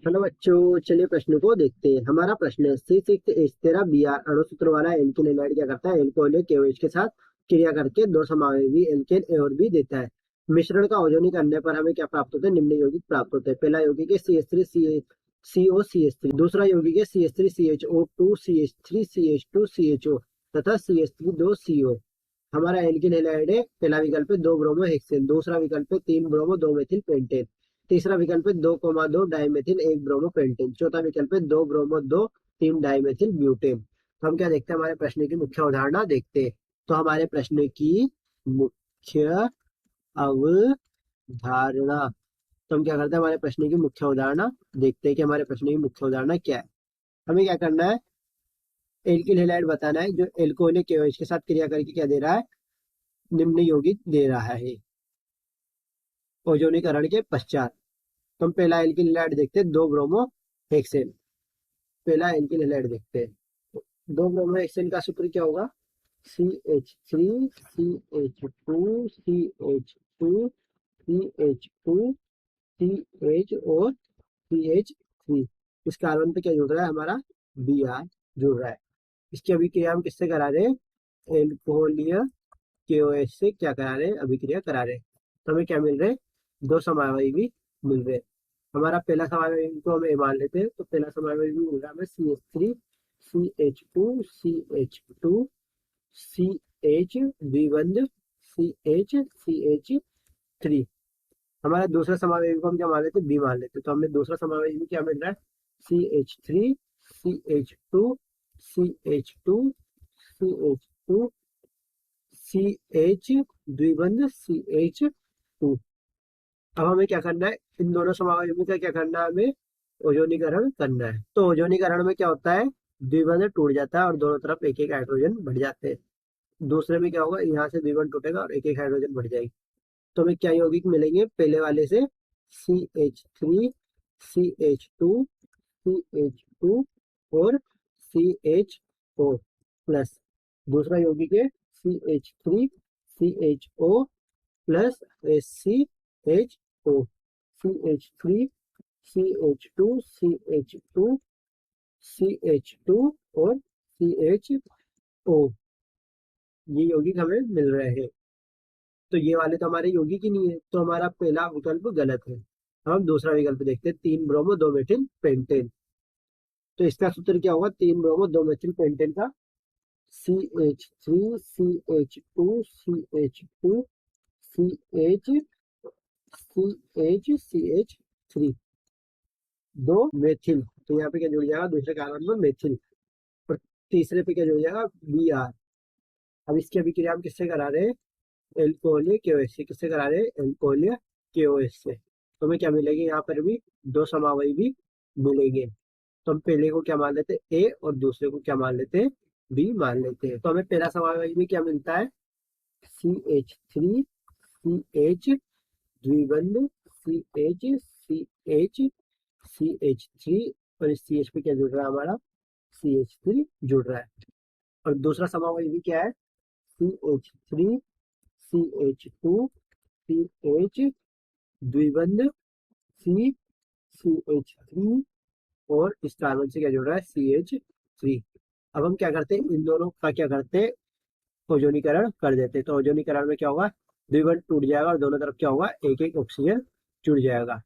Hello बच्चों, चलिए प्रश्न को देखते हैं। हमारा प्रश्न है C6H13Br अणु सूत्र वाला एल्केन हैलाइड क्या करता है? एल्कोहल या KOH के साथ क्रिया करके दो समावेशी एल्केन A और B देता है। मिश्रण का ओजोनी करने पर हमें क्या प्राप्त होता है? निम्न यौगिक प्राप्त होते हैं। पहला यौगिक है CH3COCH3, दूसरा यौगिक है CH3CHO2 CH3CH2 CHO तथा CH3 2CO। हमारा एल्केन हैलाइड है। पहला विकल्प है 2 ब्रोमो हेक्सेन, दूसरा विकल्प है 3 ब्रोमो 2 मेथिल पेंटेन, तीसरा विकल्प है 2,2 डाइमेथिल 1 ब्रोमो पेंटेन, चौथा विकल्प है 2 ब्रोमो 2 3 डाइमेथिल ब्यूटेन। तो हम क्या देखते हैं? हमारे प्रश्न की मुख्य अवधारणा देखते हैं। तो हमारे प्रश्न की मुख्य अवधारणा, तो हम क्या करते हैं? हमारे प्रश्न की मुख्य अवधारणा देखते हैं कि हमारे प्रश्न की मुख्य अवधारणा क्या है। हमें क्या करना है? एल्किल हैलाइड बताना है जो एल्कोहल या KOH के साथ क्रिया करके क्या दे रहा है? निम्न यौगिक दे रहा है ओजोनीकरण के पश्चात। तो हम पहला एल्किल हैलाइड देखते हैं, 2 ब्रोमो हेक्सेन। पहला एल्किल हैलाइड देखते हैं। तो 2 ब्रोमो हेक्सेन का सूत्र क्या होगा? CH3 CH2 CH2 CH2 CH और CH3। इस कार्बन पे क्या जुड़ रहा है? हमारा Br जुड़ रहा है। इसकी अभिक्रिया हम किससे करा रहे हैं? एल्कोहलीय KOH से क्या करा रहे हैं? अभिक्रिया करा रहे हैं। तो हमें क्या मिल रहे हैं? दो समावयवी मिल रहे हैं। हमारा पहला समावयवी को हम ए मान लेते हैं। तो पहला समावयवी मिल रहा है हमें CH3 CH2 CH2 CH द्विबंध CH CH3। हमारा दूसरा समावयवी को हम क्या मान लेते हैं? बी मान लेते हैं। तो हमें दूसरा समावयवी क्या मिल रहा है? CH3 CH2 CH2 CH2 CH द्विबंध CH2। अब हमें क्या करना है? इन दोनों समावयवों का क्या करना है? हमें ओजोनीकरण करना है। तो ओजोनीकरण में क्या होता है? द्विबंध टूट जाता है और दोनों तरफ एक एक हाइड्रोजन बढ़ जाते हैं। दूसरे में क्या होगा? यहाँ से द्विबंध टूटेगा और एक एक हाइड्रोजन बढ़ जाएगी। तो हमें क्या यौगिक मिलेंगे? पहले वाले से CH3 CH2 CH2 और CHO प्लस, दूसरा यौगिक है CH3 CHO plus SCHO, CH3 CH2 CH2 CH2 और CHO। ये यौगिक हमें मिल रहे हैं। तो ये वाले तो हमारे यौगिक ही नहीं है, तो हमारा पहला विकल्प गलत है। अब हम दूसरा विकल्प देखते हैं, 3 ब्रोमो 2 मेथिल पेंटेन। तो इसका सूत्र क्या होगा? 3 ब्रोमो 2 मेथिल पेंटेन का CH3 CH2 CH2 CH CH 2 methyl. तो यहाँ पे क्या जुड़ जाएगा? दूसरे कार्बन में मेथिल। और तीसरे पे क्या जुड़ जाएगा? Br। अब इसकी अभिक्रिया हम किससे करा रहे हैं? एल्कोहलीय KOH से। किससे करा रहे हैं? एल्कोहलीय KOH से। तो हमें क्या मिलेगी? यहाँ पर भी दो समावयवी भी मिलेंगे। तो हम पहले को क्या मान लेते हैं? A और दूसरे को क्या मान लेते हैं? B मान लेते हैं। तो हमें पहला समावयवी में क्या मिलता है? CH3 CH द्विबंध CH CH CH3 और इस CH पे क्या जुड़ रहा है? हमारा CH3 जुड़ रहा है। और दूसरा समावयवी क्या है? CH3 CH2 CH द्विबंध C CH3 और इस कार्बन से क्या जुड़ रहा है? CH3। अब हम क्या करते हैं? इन दोनों का क्या करते हैं? ओजोनीकरण कर देते हैं। तो ओजोनीकरण में क्या होगा? द्विबंध टूट जाएगा और दोनों तरफ क्या होगा? एक एक ऑक्सीजन जुड़ जाएगा।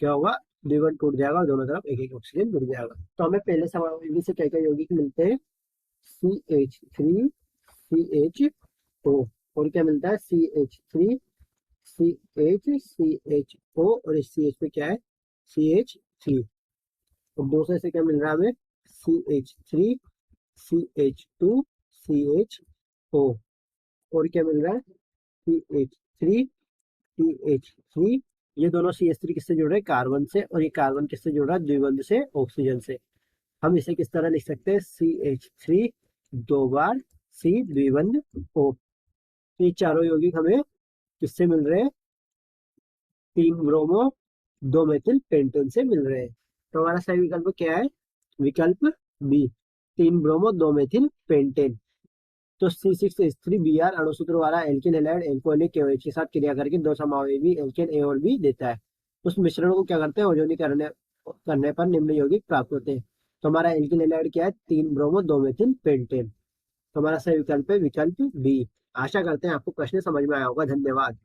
क्या होगा? द्विबंध टूट जाएगा और दोनों तरफ एक एक ऑक्सीजन जुड़ जाएगा। तो हमें पहले समावयवी से क्या क्या यौगिक मिलते हैं? CH3 CHO और क्या मिलता है? CH3 CHO और इस CH पे क्या है? CH3। और दूसरे से क्या मिल रहा है हमें? CH3 CH2 CHO और क्या मिल रहा है? CH3 CH3। ये दोनों CH3 किससे जुड़ रहे हैं? कार्बन से। और ये कार्बन किससे जुड़ रहा है? द्विबंध से, ऑक्सीजन से। हम इसे किस तरह लिख सकते हैं? CH3 दो बार C द्विबंध O। तो ये चारों यौगिक हमें किससे मिल रहे हैं? 3 ब्रोमो 2 मेथिल पेंटेन से मिल रहे हैं। तो हमारा सही विकल्प क्या है? विकल्प बी, 3 ब्रोमो 2 मेथिल पेंटेन। तो C6H3Br अणु सूत्र वाला एल्केन हैलाइड एल्कोहलिक KOH के साथ क्रिया करके दो समावेशी एल्केन A और B देता है। उस मिश्रण को क्या करते हैं? ओजोनीकरण करने पर निम्न यौगिक प्राप्त होते हैं। तो हमारा एल्किल हैलाइड क्या है, 3 ब्रोमो 2 मेथिल पेंटेन। तो हमारा सही विकल्प है विकल्प बी। आशा करते हैं आपको प्रश्न समझ में आया होगा। धन्यवाद।